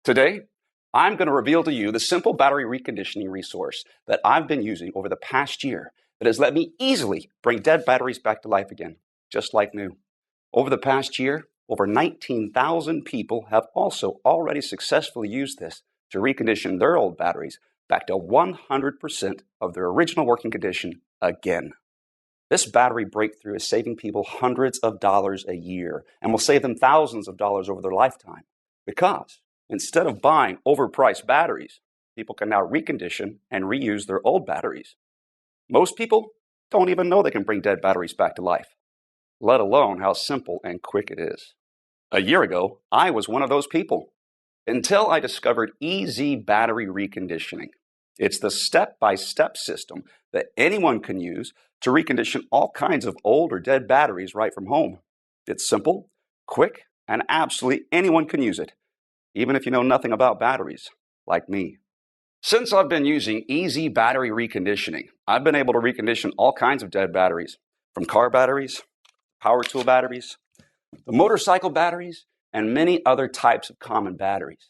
Today, I'm going to reveal to you the simple battery reconditioning resource that I've been using over the past year that has let me easily bring dead batteries back to life again, just like new. Over the past year, over 19,000 people have also already successfully used this to recondition their old batteries back to 100% of their original working condition again. This battery breakthrough is saving people hundreds of dollars a year and will save them thousands of dollars over their lifetime because instead of buying overpriced batteries, people can now recondition and reuse their old batteries. Most people don't even know they can bring dead batteries back to life, let alone how simple and quick it is. A year ago, I was one of those people until I discovered EZ Battery Reconditioning. It's the step-by-step system that anyone can use to recondition all kinds of old or dead batteries right from home. It's simple, quick, and absolutely anyone can use it, even if you know nothing about batteries, like me. Since I've been using EZ Battery Reconditioning, I've been able to recondition all kinds of dead batteries, from car batteries, power tool batteries, the motorcycle batteries, and many other types of common batteries.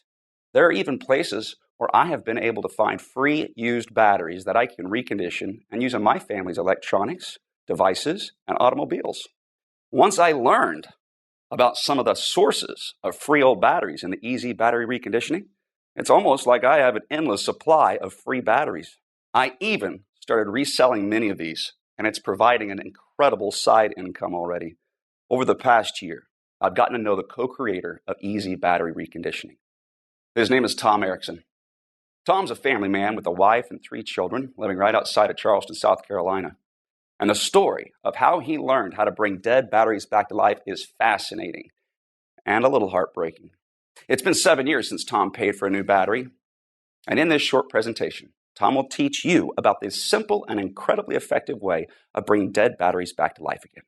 There are even places where I have been able to find free used batteries that I can recondition and use in my family's electronics, devices, and automobiles. Once I learned about some of the sources of free old batteries in the EZ Battery Reconditioning, it's almost like I have an endless supply of free batteries. I even started reselling many of these, and it's providing an incredible side income already. Over the past year, I've gotten to know the co-creator of EZ Battery Reconditioning. His name is Tom Erickson. Tom's a family man with a wife and 3 children living right outside of Charleston, South Carolina. And the story of how he learned how to bring dead batteries back to life is fascinating and a little heartbreaking. It's been 7 years since Tom paid for a new battery. And in this short presentation, Tom will teach you about this simple and incredibly effective way of bringing dead batteries back to life again.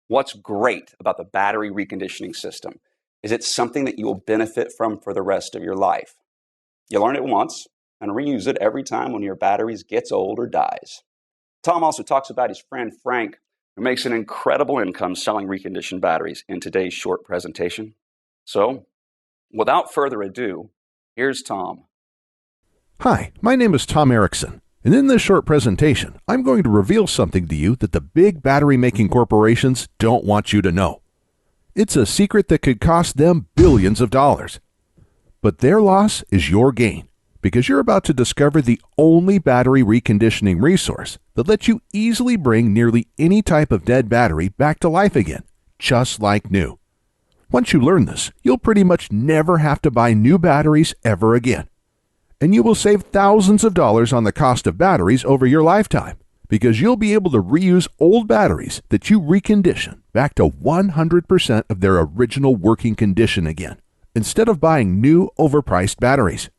What's great about the battery reconditioning system is it's something that you will benefit from for the rest of your life. You learn it once and reuse it every time one of your batteries gets old or dies. Tom also talks about his friend Frank, who makes an incredible income selling reconditioned batteries in today's short presentation. So, without further ado, here's Tom. Hi, my name is Tom Erickson, and in this short presentation, I'm going to reveal something to you that the big battery-making corporations don't want you to know. It's a secret that could cost them billions of dollars. But their loss is your gain, because you're about to discover the only battery reconditioning resource that lets you easily bring nearly any type of dead battery back to life again, just like new. Once you learn this, you'll pretty much never have to buy new batteries ever again. And you will save thousands of dollars on the cost of batteries over your lifetime, because you'll be able to reuse old batteries that you recondition back to 100% of their original working condition again, instead of buying new overpriced batteries.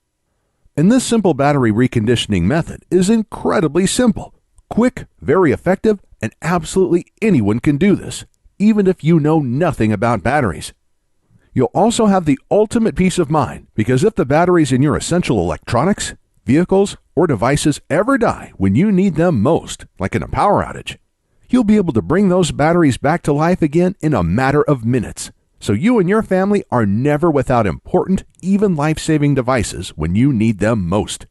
And this simple battery reconditioning method is incredibly simple, quick, very effective, and absolutely anyone can do this, even if you know nothing about batteries. You'll also have the ultimate peace of mind, because if the batteries in your essential electronics, vehicles, or devices ever die when you need them most, like in a power outage, you'll be able to bring those batteries back to life again in a matter of minutes. So you and your family are never without important, even life-saving devices when you need them most.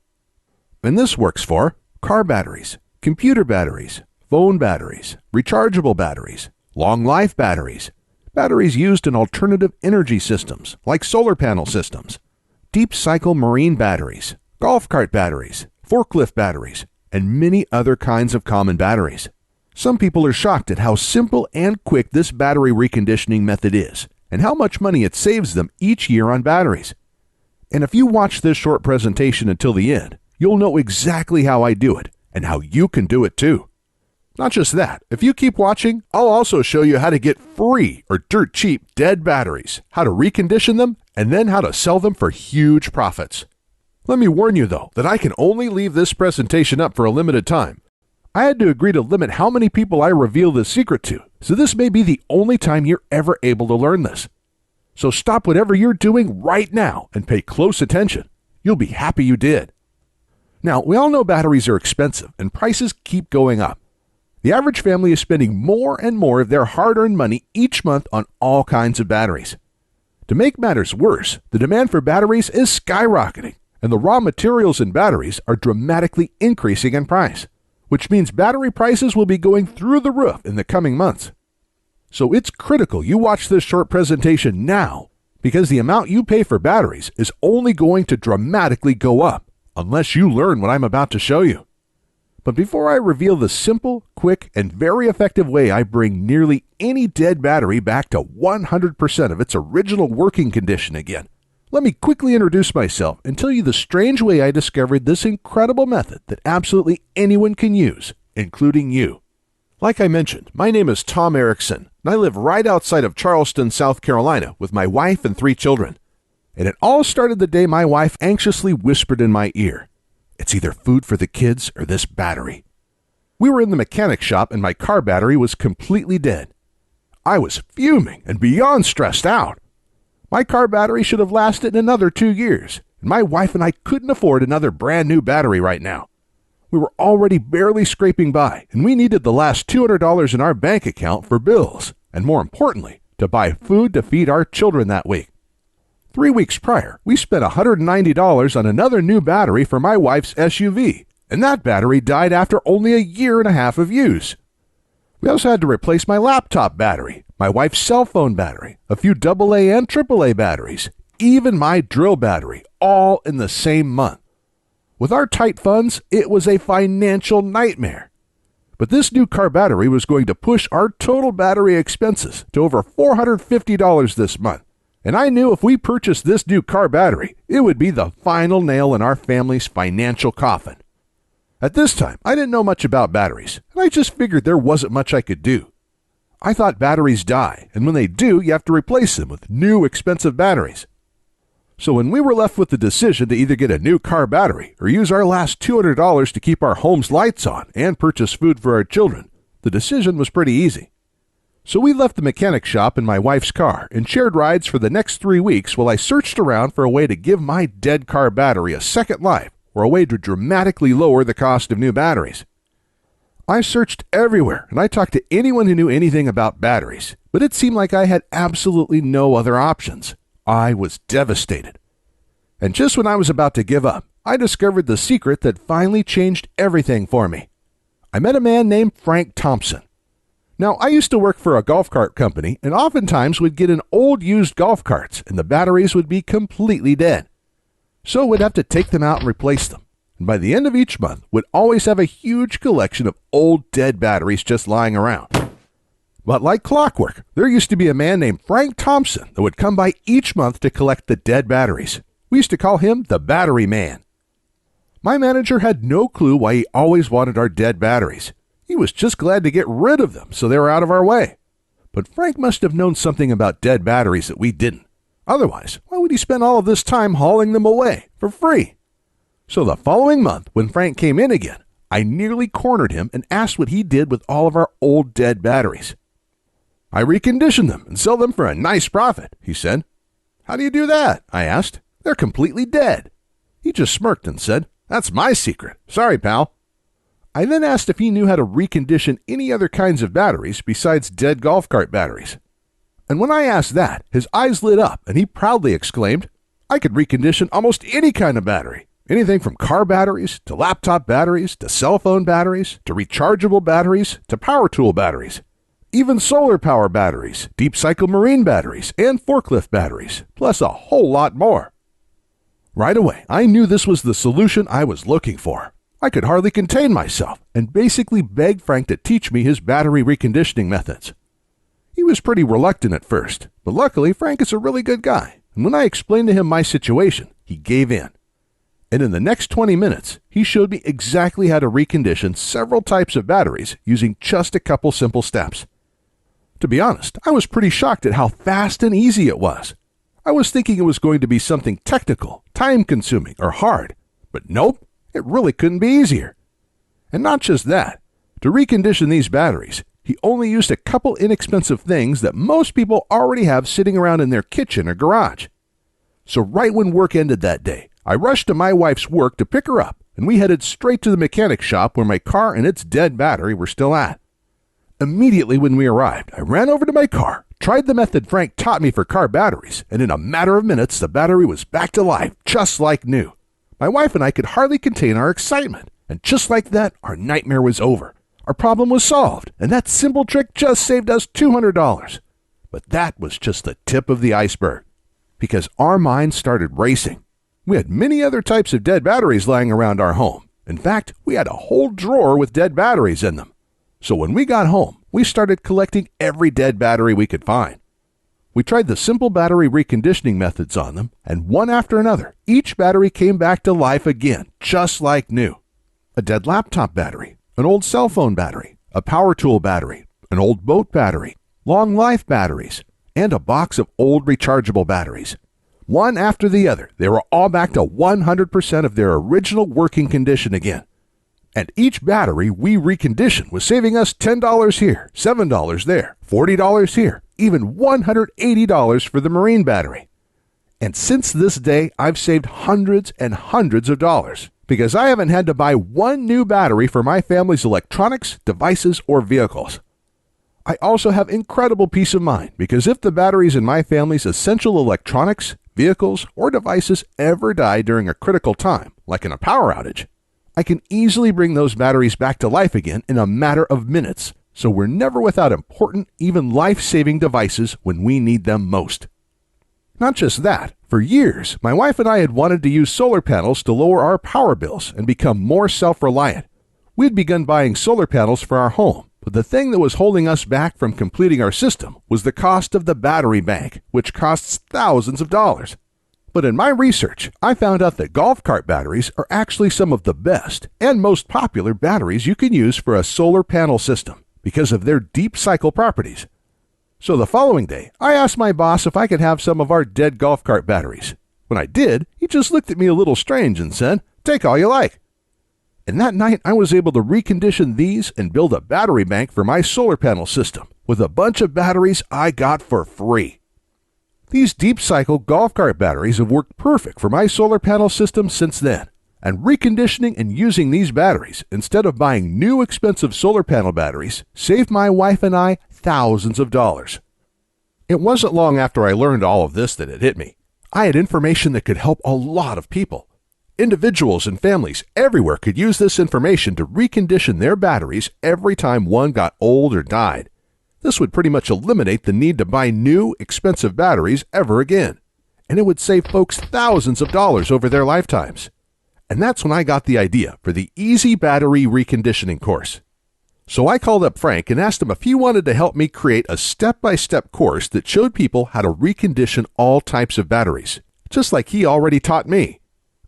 And this works for car batteries, computer batteries, phone batteries, rechargeable batteries, long-life batteries, batteries used in alternative energy systems like solar panel systems, deep-cycle marine batteries, golf cart batteries, forklift batteries, and many other kinds of common batteries. Some people are shocked at how simple and quick this battery reconditioning method is, and how much money it saves them each year on batteries. And if you watch this short presentation until the end, you'll know exactly how I do it and how you can do it too. Not just that, if you keep watching, I'll also show you how to get free or dirt cheap dead batteries, how to recondition them, and then how to sell them for huge profits. Let me warn you though, that I can only leave this presentation up for a limited time. I had to agree to limit how many people I reveal this secret to, so this may be the only time you're ever able to learn this. So stop whatever you're doing right now and pay close attention. You'll be happy you did. Now, we all know batteries are expensive and prices keep going up. The average family is spending more and more of their hard-earned money each month on all kinds of batteries. To make matters worse, the demand for batteries is skyrocketing, and the raw materials in batteries are dramatically increasing in price, which means battery prices will be going through the roof in the coming months. So it's critical you watch this short presentation now, because the amount you pay for batteries is only going to dramatically go up unless you learn what I'm about to show you. But before I reveal the simple, quick, and very effective way I bring nearly any dead battery back to 100% of its original working condition again, let me quickly introduce myself and tell you the strange way I discovered this incredible method that absolutely anyone can use, including you. Like I mentioned, my name is Tom Erickson, and I live right outside of Charleston, South Carolina, with my wife and 3 children. And it all started the day my wife anxiously whispered in my ear, "It's either food for the kids or this battery." We were in the mechanic shop and my car battery was completely dead. I was fuming and beyond stressed out. My car battery should have lasted another 2 years, and my wife and I couldn't afford another brand new battery right now. We were already barely scraping by, and we needed the last $200 in our bank account for bills, and more importantly, to buy food to feed our children that week. 3 weeks prior, we spent $190 on another new battery for my wife's SUV, and that battery died after only a year and a half of use. We also had to replace my laptop battery, my wife's cell phone battery, a few AA and AAA batteries, even my drill battery, all in the same month. With our tight funds, it was a financial nightmare. But this new car battery was going to push our total battery expenses to over $450 this month. And I knew if we purchased this new car battery, it would be the final nail in our family's financial coffin. At this time, I didn't know much about batteries, and I just figured there wasn't much I could do. I thought batteries die, and when they do, you have to replace them with new expensive batteries. So when we were left with the decision to either get a new car battery or use our last $200 to keep our home's lights on and purchase food for our children, the decision was pretty easy. So we left the mechanic shop in my wife's car and shared rides for the next 3 weeks while I searched around for a way to give my dead car battery a second life or a way to dramatically lower the cost of new batteries. I searched everywhere and I talked to anyone who knew anything about batteries, but it seemed like I had absolutely no other options. I was devastated. And just when I was about to give up, I discovered the secret that finally changed everything for me. I met a man named Frank Thompson. Now, I used to work for a golf cart company and oftentimes would get in old used golf carts and the batteries would be completely dead. So we'd have to take them out and replace them. And by the end of each month, we'd always have a huge collection of old dead batteries just lying around. But like clockwork, there used to be a man named Frank Thompson that would come by each month to collect the dead batteries. We used to call him the Battery Man. My manager had no clue why he always wanted our dead batteries. He was just glad to get rid of them so they were out of our way. But Frank must have known something about dead batteries that we didn't. Otherwise, why would he spend all of this time hauling them away for free? So the following month, when Frank came in again, I nearly cornered him and asked what he did with all of our old dead batteries. "I recondition them and sell them for a nice profit," he said. "How do you do that?" I asked. "They're completely dead." He just smirked and said, "That's my secret. Sorry, pal." I then asked if he knew how to recondition any other kinds of batteries besides dead golf cart batteries. And when I asked that, his eyes lit up and he proudly exclaimed, "I could recondition almost any kind of battery. Anything from car batteries, to laptop batteries, to cell phone batteries, to rechargeable batteries, to power tool batteries. Even solar power batteries, deep cycle marine batteries, and forklift batteries, plus a whole lot more." Right away, I knew this was the solution I was looking for. I could hardly contain myself and basically begged Frank to teach me his battery reconditioning methods. He was pretty reluctant at first, but luckily Frank is a really good guy, and when I explained to him my situation, he gave in. And in the next 20 minutes, he showed me exactly how to recondition several types of batteries using just a couple simple steps. To be honest, I was pretty shocked at how fast and easy it was. I was thinking it was going to be something technical, time-consuming, or hard, but nope, it really couldn't be easier. And not just that, to recondition these batteries, he only used a couple inexpensive things that most people already have sitting around in their kitchen or garage. So right when work ended that day, I rushed to my wife's work to pick her up, and we headed straight to the mechanic shop where my car and its dead battery were still at. Immediately when we arrived, I ran over to my car, Tried the method Frank taught me for car batteries, and in a matter of minutes, the battery was back to life, just like new. My wife and I could hardly contain our excitement, and just like that, our nightmare was over. Our problem was solved, and that simple trick just saved us $200. But that was just the tip of the iceberg, because our minds started racing. We had many other types of dead batteries lying around our home. In fact, we had a whole drawer with dead batteries in them. So when we got home, we started collecting every dead battery we could find. We tried the simple battery reconditioning methods on them, and one after another, each battery came back to life again, just like new. A dead laptop battery, an old cell phone battery, a power tool battery, an old boat battery, long life batteries, and a box of old rechargeable batteries. One after the other, they were all back to 100% of their original working condition again. And each battery we reconditioned was saving us $10 here, $7 there, $40 here, even $180 for the marine battery. And since this day, I've saved hundreds and hundreds of dollars because I haven't had to buy one new battery for my family's electronics, devices, or vehicles. I also have incredible peace of mind because if the batteries in my family's essential electronics, vehicles, or devices ever die during a critical time, like in a power outage, I can easily bring those batteries back to life again in a matter of minutes, so we're never without important, even life-saving devices when we need them most. Not just that, for years, my wife and I had wanted to use solar panels to lower our power bills and become more self-reliant. We had begun buying solar panels for our home, but the thing that was holding us back from completing our system was the cost of the battery bank, which costs thousands of dollars. But in my research, I found out that golf cart batteries are actually some of the best and most popular batteries you can use for a solar panel system because of their deep cycle properties. So the following day, I asked my boss if I could have some of our dead golf cart batteries. When I did, he just looked at me a little strange and said, "Take all you like." And that night, I was able to recondition these and build a battery bank for my solar panel system with a bunch of batteries I got for free. These deep cycle golf cart batteries have worked perfect for my solar panel system since then, and reconditioning and using these batteries instead of buying new expensive solar panel batteries saved my wife and I thousands of dollars. It wasn't long after I learned all of this that it hit me. I had information that could help a lot of people. Individuals and families everywhere could use this information to recondition their batteries every time one got old or died. This would pretty much eliminate the need to buy new, expensive batteries ever again. And it would save folks thousands of dollars over their lifetimes. And that's when I got the idea for the EZ Battery Reconditioning Course. So I called up Frank and asked him if he wanted to help me create a step-by-step course that showed people how to recondition all types of batteries, just like he already taught me.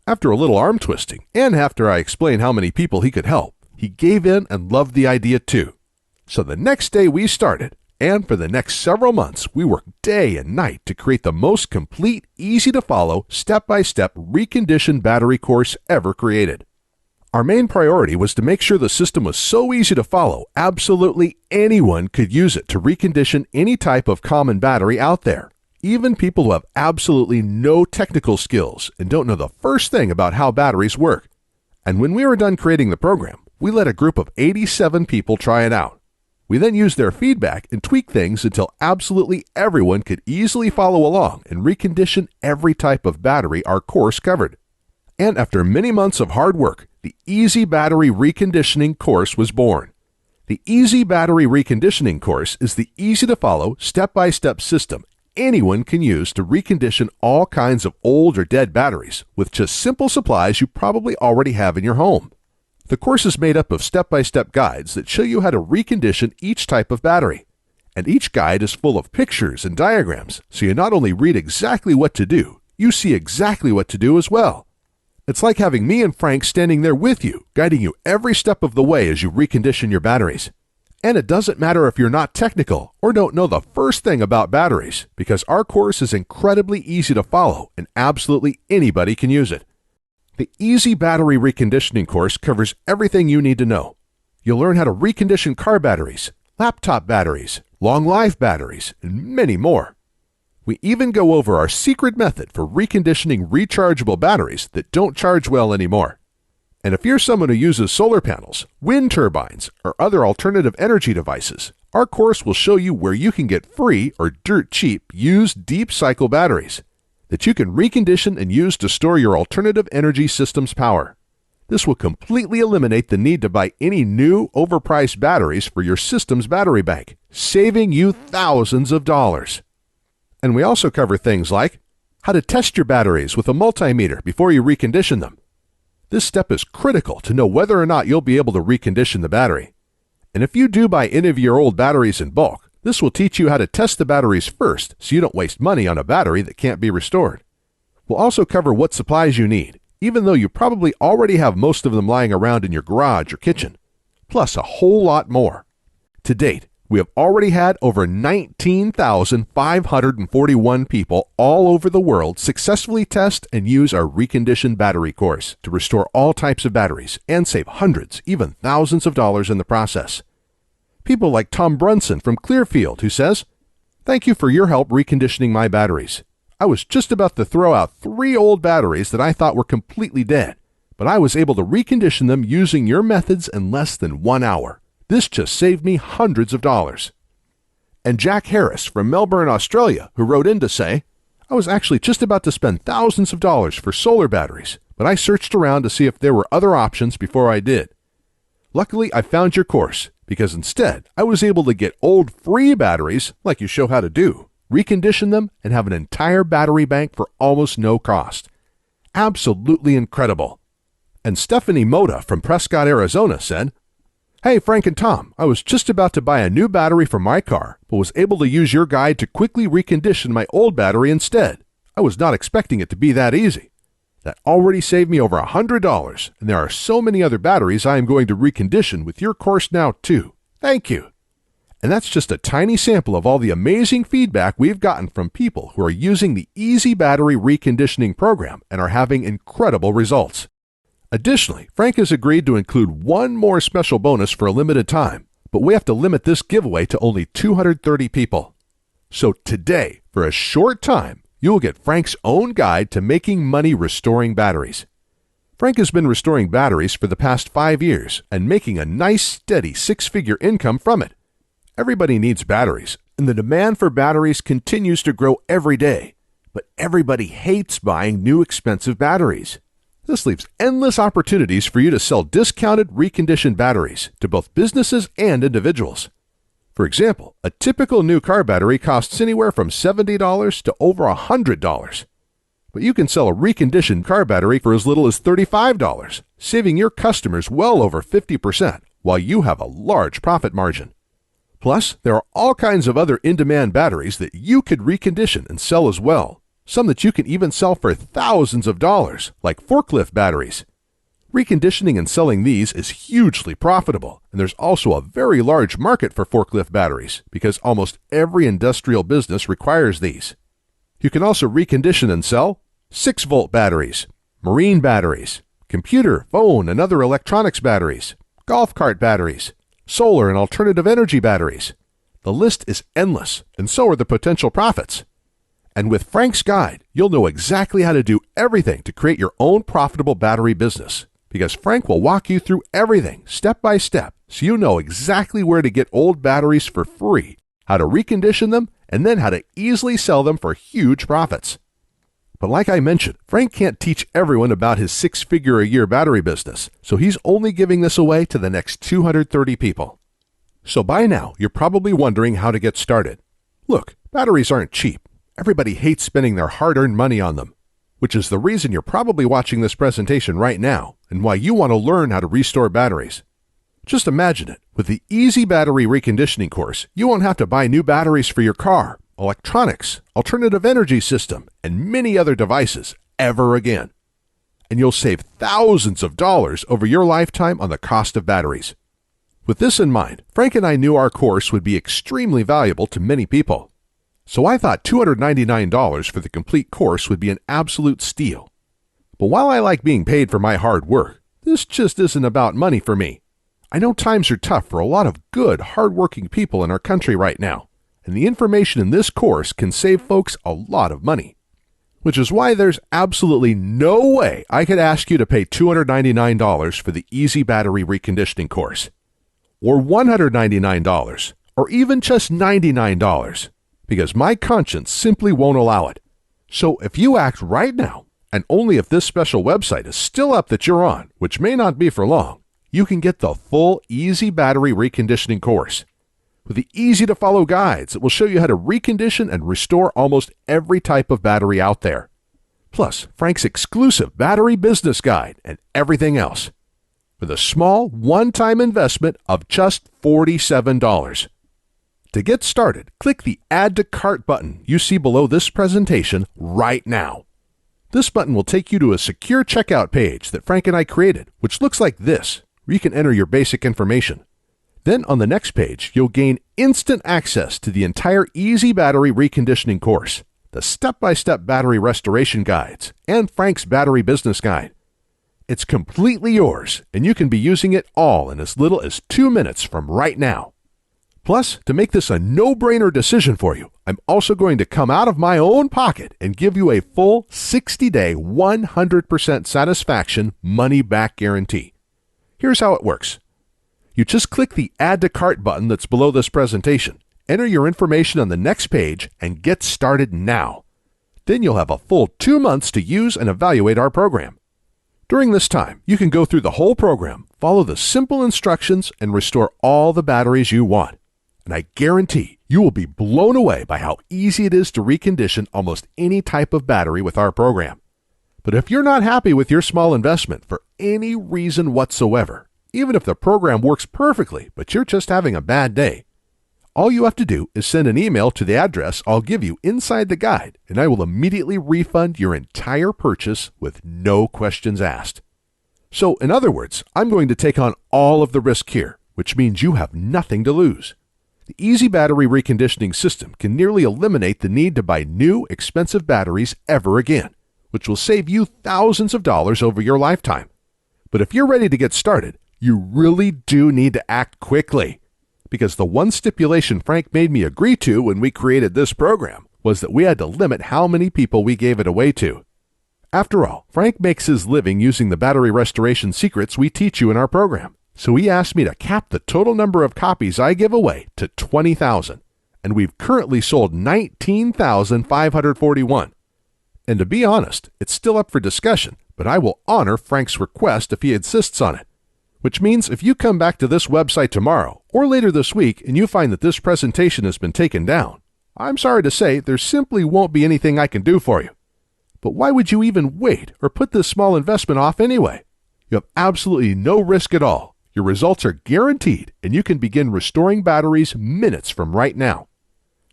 After a little arm twisting, and after I explained how many people he could help, he gave in and loved the idea too. So the next day we started, and for the next several months we worked day and night to create the most complete, easy-to-follow, step-by-step reconditioned battery course ever created. Our main priority was to make sure the system was so easy to follow, absolutely anyone could use it to recondition any type of common battery out there, even people who have absolutely no technical skills and don't know the first thing about how batteries work. And when we were done creating the program, we let a group of 87 people try it out. We then used their feedback and tweaked things until absolutely everyone could easily follow along and recondition every type of battery our course covered. And after many months of hard work, the EZ Battery Reconditioning Course was born. The EZ Battery Reconditioning Course is the easy-to-follow, step-by-step system anyone can use to recondition all kinds of old or dead batteries with just simple supplies you probably already have in your home. The course is made up of step-by-step guides that show you how to recondition each type of battery. And each guide is full of pictures and diagrams, so you not only read exactly what to do, you see exactly what to do as well. It's like having me and Frank standing there with you, guiding you every step of the way as you recondition your batteries. And it doesn't matter if you're not technical or don't know the first thing about batteries, because our course is incredibly easy to follow and absolutely anybody can use it. The EZ Battery Reconditioning Course covers everything you need to know. You'll learn how to recondition car batteries, laptop batteries, long-life batteries, and many more. We even go over our secret method for reconditioning rechargeable batteries that don't charge well anymore. And if you're someone who uses solar panels, wind turbines, or other alternative energy devices, Our course will show you where you can get free or dirt cheap used deep cycle batteries that you can recondition and use to store your alternative energy system's power. This will completely eliminate the need to buy any new, overpriced batteries for your system's battery bank, saving you thousands of dollars. And we also cover things like how to test your batteries with a multimeter before you recondition them. This step is critical to know whether or not you'll be able to recondition the battery. And if you do buy any of your old batteries in bulk, this will teach you how to test the batteries first so you don't waste money on a battery that can't be restored. We'll also cover what supplies you need, even though you probably already have most of them lying around in your garage or kitchen, plus a whole lot more. To date, we have already had over 19,541 people all over the world successfully test and use our reconditioned battery course to restore all types of batteries and save hundreds, even thousands of dollars in the process. People like Tom Brunson from Clearfield, who says, "Thank you for your help reconditioning my batteries. I was just about to throw out 3 old batteries that I thought were completely dead, but I was able to recondition them using your methods in less than 1 hour. This just saved me hundreds of dollars." And Jack Harris from Melbourne, Australia, who wrote in to say, "I was actually just about to spend thousands of dollars for solar batteries, but I searched around to see if there were other options before I did. Luckily, I found your course, because instead, I was able to get old free batteries, like you show how to do, recondition them, and have an entire battery bank for almost no cost. Absolutely incredible." And Stephanie Moda from Prescott, Arizona said, "Hey, Frank and Tom, I was just about to buy a new battery for my car, but was able to use your guide to quickly recondition my old battery instead. I was not expecting it to be that easy. That already saved me over $100, and there are so many other batteries I am going to recondition with your course now too. Thank you." And that's just a tiny sample of all the amazing feedback we've gotten from people who are using the EZ Battery Reconditioning program and are having incredible results. Additionally, Frank has agreed to include one more special bonus for a limited time, but we have to limit this giveaway to only 230 people. So today, for a short time, you will get Frank's own guide to making money restoring batteries. Frank has been restoring batteries for the past 5 years and making a nice, steady 6-figure income from it. Everybody needs batteries, and the demand for batteries continues to grow every day, but everybody hates buying new expensive batteries. This leaves endless opportunities for you to sell discounted reconditioned batteries to both businesses and individuals. For example, a typical new car battery costs anywhere from $70 to over $100. But you can sell a reconditioned car battery for as little as $35, saving your customers well over 50%, while you have a large profit margin. Plus, there are all kinds of other in-demand batteries that you could recondition and sell as well, some that you can even sell for thousands of dollars, like forklift batteries. Reconditioning and selling these is hugely profitable, and there's also a very large market for forklift batteries because almost every industrial business requires these. You can also recondition and sell 6-volt batteries, marine batteries, computer, phone, and other electronics batteries, golf cart batteries, solar and alternative energy batteries. The list is endless, and so are the potential profits. And with Frank's guide, you'll know exactly how to do everything to create your own profitable battery business, because Frank will walk you through everything step by step so you know exactly where to get old batteries for free, how to recondition them, and then how to easily sell them for huge profits. But like I mentioned, Frank can't teach everyone about his 6-figure-a-year battery business, so he's only giving this away to the next 230 people. So by now, you're probably wondering how to get started. Look, batteries aren't cheap. Everybody hates spending their hard-earned money on them, which is the reason you're probably watching this presentation right now and why you want to learn how to restore batteries. Just imagine it. With the EZ Battery Reconditioning course, you won't have to buy new batteries for your car, electronics, alternative energy system, and many other devices ever again. And you'll save thousands of dollars over your lifetime on the cost of batteries. With this in mind, Frank and I knew our course would be extremely valuable to many people. So I thought $299 for the complete course would be an absolute steal. But while I like being paid for my hard work, this just isn't about money for me. I know times are tough for a lot of good, hard-working people in our country right now, and the information in this course can save folks a lot of money. Which is why there's absolutely no way I could ask you to pay $299 for the EZ Battery Reconditioning course, or $199, or even just $99, because my conscience simply won't allow it. So if you act right now, and only if this special website is still up that you're on, which may not be for long, you can get the full EZ Battery Reconditioning course. With the easy-to-follow guides that will show you how to recondition and restore almost every type of battery out there. Plus, Frank's exclusive battery business guide and everything else. With a small, one-time investment of just $47. To get started, click the Add to Cart button you see below this presentation right now. This button will take you to a secure checkout page that Frank and I created, which looks like this, where you can enter your basic information. Then on the next page, you'll gain instant access to the entire EZ Battery Reconditioning course, the step-by-step battery restoration guides, and Frank's battery business guide. It's completely yours, and you can be using it all in as little as 2 minutes from right now. Plus, to make this a no-brainer decision for you, I'm also going to come out of my own pocket and give you a full 60-day, 100% satisfaction money-back guarantee. Here's how it works. You just click the Add to Cart button that's below this presentation, enter your information on the next page, and get started now. Then you'll have a full 2 months to use and evaluate our program. During this time, you can go through the whole program, follow the simple instructions, and restore all the batteries you want. And I guarantee you will be blown away by how easy it is to recondition almost any type of battery with our program. But if you're not happy with your small investment for any reason whatsoever, even if the program works perfectly, but you're just having a bad day, all you have to do is send an email to the address I'll give you inside the guide, and I will immediately refund your entire purchase with no questions asked. So, in other words, I'm going to take on all of the risk here, which means you have nothing to lose. The EZ Battery Reconditioning system can nearly eliminate the need to buy new, expensive batteries ever again, which will save you thousands of dollars over your lifetime. But if you're ready to get started, you really do need to act quickly. Because the one stipulation Frank made me agree to when we created this program was that we had to limit how many people we gave it away to. After all, Frank makes his living using the battery restoration secrets we teach you in our program. So he asked me to cap the total number of copies I give away to 20,000, and we've currently sold 19,541. And to be honest, it's still up for discussion, but I will honor Frank's request if he insists on it. Which means if you come back to this website tomorrow or later this week and you find that this presentation has been taken down, I'm sorry to say there simply won't be anything I can do for you. But why would you even wait or put this small investment off anyway? You have absolutely no risk at all. Your results are guaranteed, and you can begin restoring batteries minutes from right now.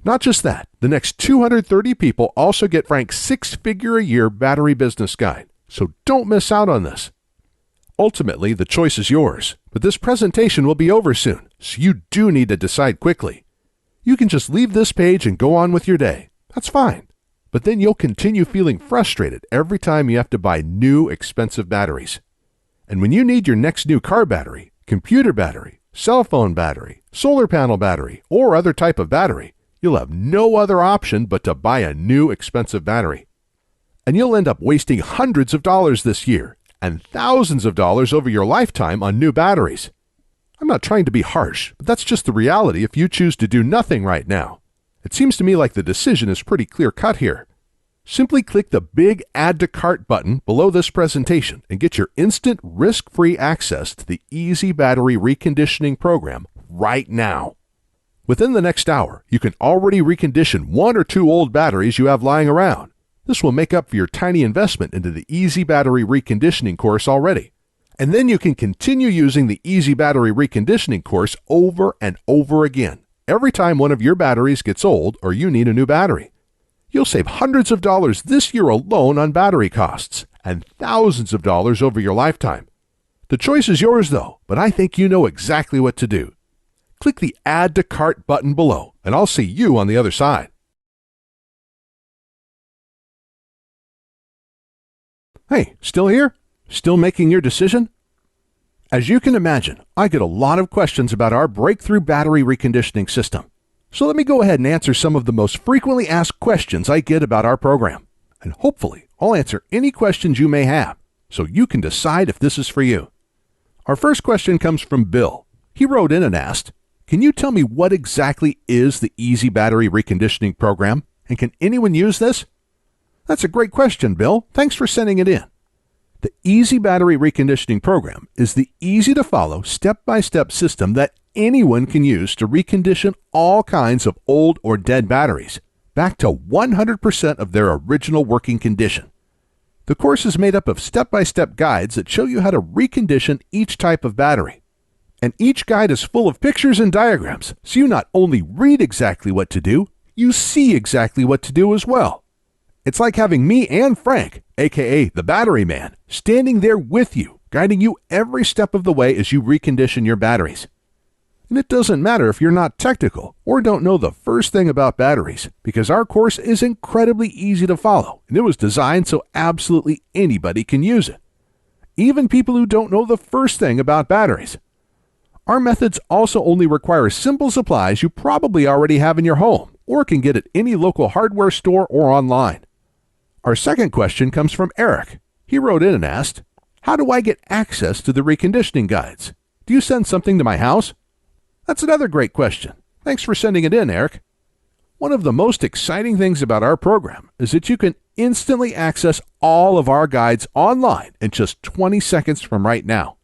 Not just that, the next 230 people also get Frank's 6-figure-a-year battery business guide, so don't miss out on this. Ultimately, the choice is yours, but this presentation will be over soon, so you do need to decide quickly. You can just leave this page and go on with your day. That's fine, but then you'll continue feeling frustrated every time you have to buy new, expensive batteries. And when you need your next new car battery, computer battery, cell phone battery, solar panel battery, or other type of battery, you'll have no other option but to buy a new expensive battery. And you'll end up wasting hundreds of dollars this year and thousands of dollars over your lifetime on new batteries. I'm not trying to be harsh, but that's just the reality if you choose to do nothing right now. It seems to me like the decision is pretty clear-cut here. Simply click the big Add to Cart button below this presentation and get your instant risk-free access to the EZ Battery Reconditioning program right now. Within the next hour, you can already recondition 1 or 2 old batteries you have lying around. This will make up for your tiny investment into the EZ Battery Reconditioning course already. And then you can continue using the EZ Battery Reconditioning course over and over again, every time one of your batteries gets old or you need a new battery. You'll save hundreds of dollars this year alone on battery costs and thousands of dollars over your lifetime. The choice is yours though, but I think you know exactly what to do. Click the Add to Cart button below, and I'll see you on the other side. Hey, still here? Still making your decision? As you can imagine, I get a lot of questions about our breakthrough battery reconditioning system. So let me go ahead and answer some of the most frequently asked questions I get about our program. And hopefully, I'll answer any questions you may have, so you can decide if this is for you. Our first question comes from Bill. He wrote in and asked, Can you tell me what exactly is the EZ Battery Reconditioning Program, and can anyone use this? That's a great question, Bill. Thanks for sending it in. The EZ Battery Reconditioning Program is the easy-to-follow, step-by-step system that anyone can use to recondition all kinds of old or dead batteries back to 100% of their original working condition. The course is made up of step-by-step guides that show you how to recondition each type of battery. And each guide is full of pictures and diagrams, so you not only read exactly what to do, you see exactly what to do as well. It's like having me and Frank, aka the Battery Man, standing there with you, guiding you every step of the way as you recondition your batteries. And it doesn't matter if you're not technical or don't know the first thing about batteries, because our course is incredibly easy to follow, and it was designed so absolutely anybody can use it. Even people who don't know the first thing about batteries. Our methods also only require simple supplies you probably already have in your home, or can get at any local hardware store or online. Our second question comes from Eric. He wrote in and asked, "How do I get access to the reconditioning guides? Do you send something to my house?" That's another great question. Thanks for sending it in, Eric. One of the most exciting things about our program is that you can instantly access all of our guides online in just 20 seconds from right now.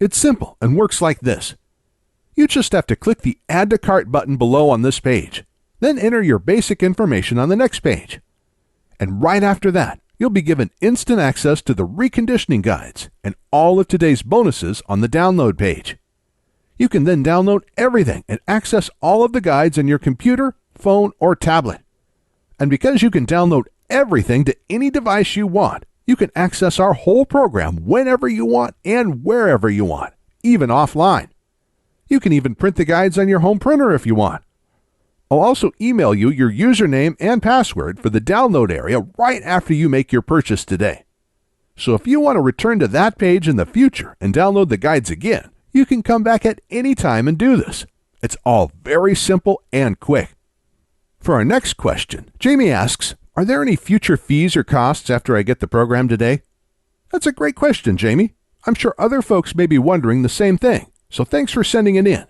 It's simple and works like this. You just have to click the Add to Cart button below on this page, then enter your basic information on the next page. And right after that, you'll be given instant access to the reconditioning guides and all of today's bonuses on the download page. You can then download everything and access all of the guides on your computer, phone, or tablet. And because you can download everything to any device you want, you can access our whole program whenever you want and wherever you want, even offline. You can even print the guides on your home printer if you want. I'll also email you your username and password for the download area right after you make your purchase today. So if you want to return to that page in the future and download the guides again, you can come back at any time and do this. It's all very simple and quick. For our next question, Jamie asks, "Are there any future fees or costs after I get the program today?" That's a great question, Jamie. I'm sure other folks may be wondering the same thing, so thanks for sending it in.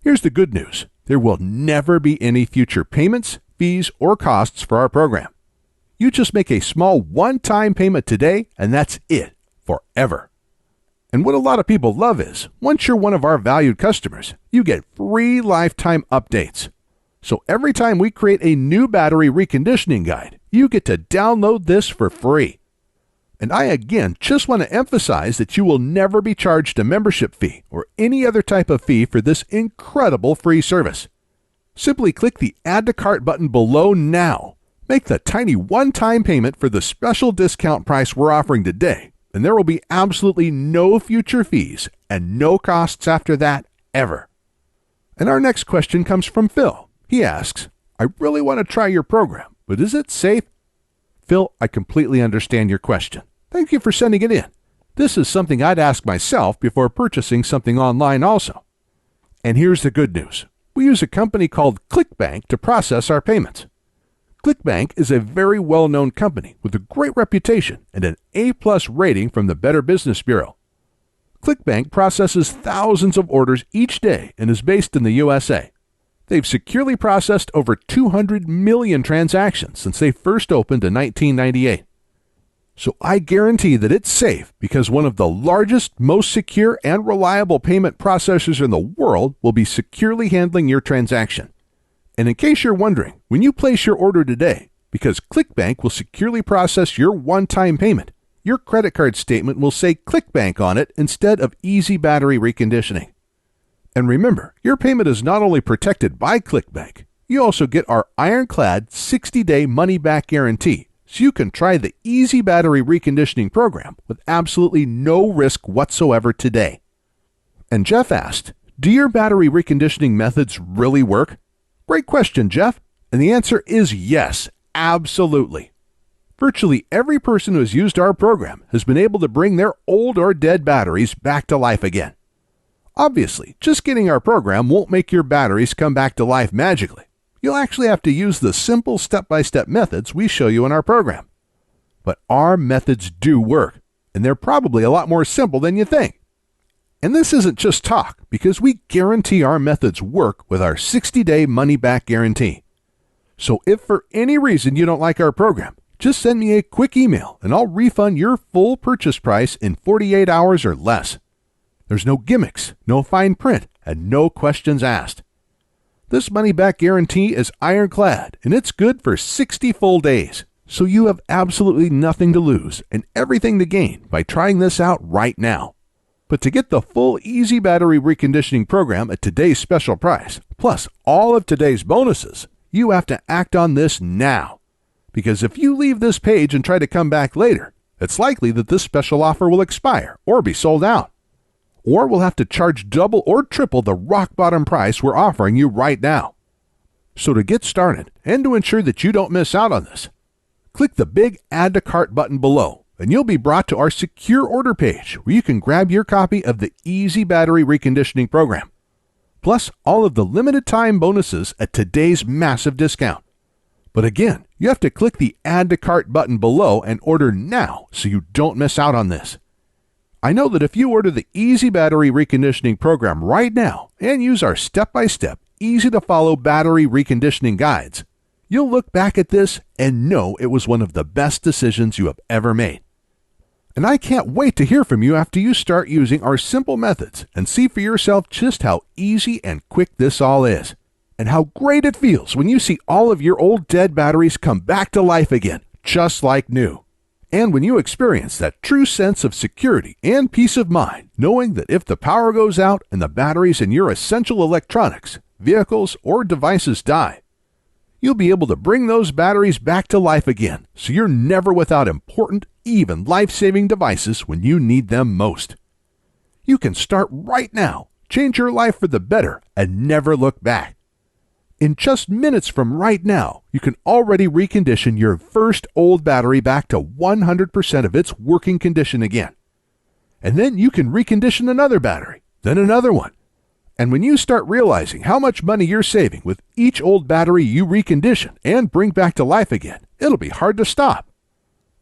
Here's the good news. There will never be any future payments, fees, or costs for our program. You just make a small one-time payment today, and that's it, forever. And what a lot of people love is, once you're one of our valued customers, you get free lifetime updates. So every time we create a new battery reconditioning guide, you get to download this for free. And I again just want to emphasize that you will never be charged a membership fee or any other type of fee for this incredible free service. Simply click the Add to Cart button below now. Make the tiny one-time payment for the special discount price we're offering today, and there will be absolutely no future fees and no costs after that ever. And our next question comes from Phil. He asks, "I really want to try your program, but is it safe?" Phil, I completely understand your question. Thank you for sending it in. This is something I'd ask myself before purchasing something online also. And here's the good news. We use a company called ClickBank to process our payments. ClickBank is a very well-known company with a great reputation and an A+ rating from the Better Business Bureau. ClickBank processes thousands of orders each day and is based in the USA. They've securely processed over 200 million transactions since they first opened in 1998. So I guarantee that it's safe because one of the largest, most secure, and reliable payment processors in the world will be securely handling your transaction. And in case you're wondering, when you place your order today, because ClickBank will securely process your one-time payment, your credit card statement will say ClickBank on it instead of EZ Battery Reconditioning. And remember, your payment is not only protected by ClickBank, you also get our ironclad 60-day money-back guarantee, so you can try the EZ Battery Reconditioning program with absolutely no risk whatsoever today. And Jeff asked, "Do your battery reconditioning methods really work?" Great question, Jeff. And the answer is yes, absolutely. Virtually every person who has used our program has been able to bring their old or dead batteries back to life again. Obviously, just getting our program won't make your batteries come back to life magically. You'll actually have to use the simple step-by-step methods we show you in our program. But our methods do work, and they're probably a lot more simple than you think. And this isn't just talk, because we guarantee our methods work with our 60-day money-back guarantee. So if for any reason you don't like our program, just send me a quick email and I'll refund your full purchase price in 48 hours or less. There's no gimmicks, no fine print, and no questions asked. This money-back guarantee is ironclad, and it's good for 60 full days. So you have absolutely nothing to lose and everything to gain by trying this out right now. But to get the full EZ Battery Reconditioning program at today's special price, plus all of today's bonuses, you have to act on this now. Because if you leave this page and try to come back later, it's likely that this special offer will expire or be sold out. Or we'll have to charge double or triple the rock bottom price we're offering you right now. So to get started and to ensure that you don't miss out on this, click the big Add to Cart button below, and you'll be brought to our secure order page where you can grab your copy of the EZ Battery Reconditioning program, plus all of the limited time bonuses at today's massive discount. But again, you have to click the Add to Cart button below and order now so you don't miss out on this. I know that if you order the EZ Battery Reconditioning program right now and use our step-by-step, easy-to-follow battery reconditioning guides, you'll look back at this and know it was one of the best decisions you have ever made. And I can't wait to hear from you after you start using our simple methods and see for yourself just how easy and quick this all is, and how great it feels when you see all of your old dead batteries come back to life again, just like new. And when you experience that true sense of security and peace of mind, knowing that if the power goes out and the batteries in your essential electronics, vehicles, or devices die, you'll be able to bring those batteries back to life again, so you're never without important, even life-saving devices when you need them most. You can start right now, change your life for the better, and never look back. In just minutes from right now, you can already recondition your first old battery back to 100% of its working condition again. And then you can recondition another battery, then another one. And when you start realizing how much money you're saving with each old battery you recondition and bring back to life again, it'll be hard to stop.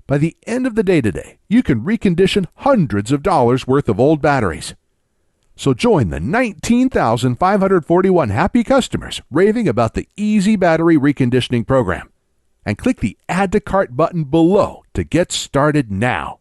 By the end of the day today, you can recondition hundreds of dollars worth of old batteries. So join the 19,541 happy customers raving about the EZ Battery Reconditioning program, and click the Add to Cart button below to get started now.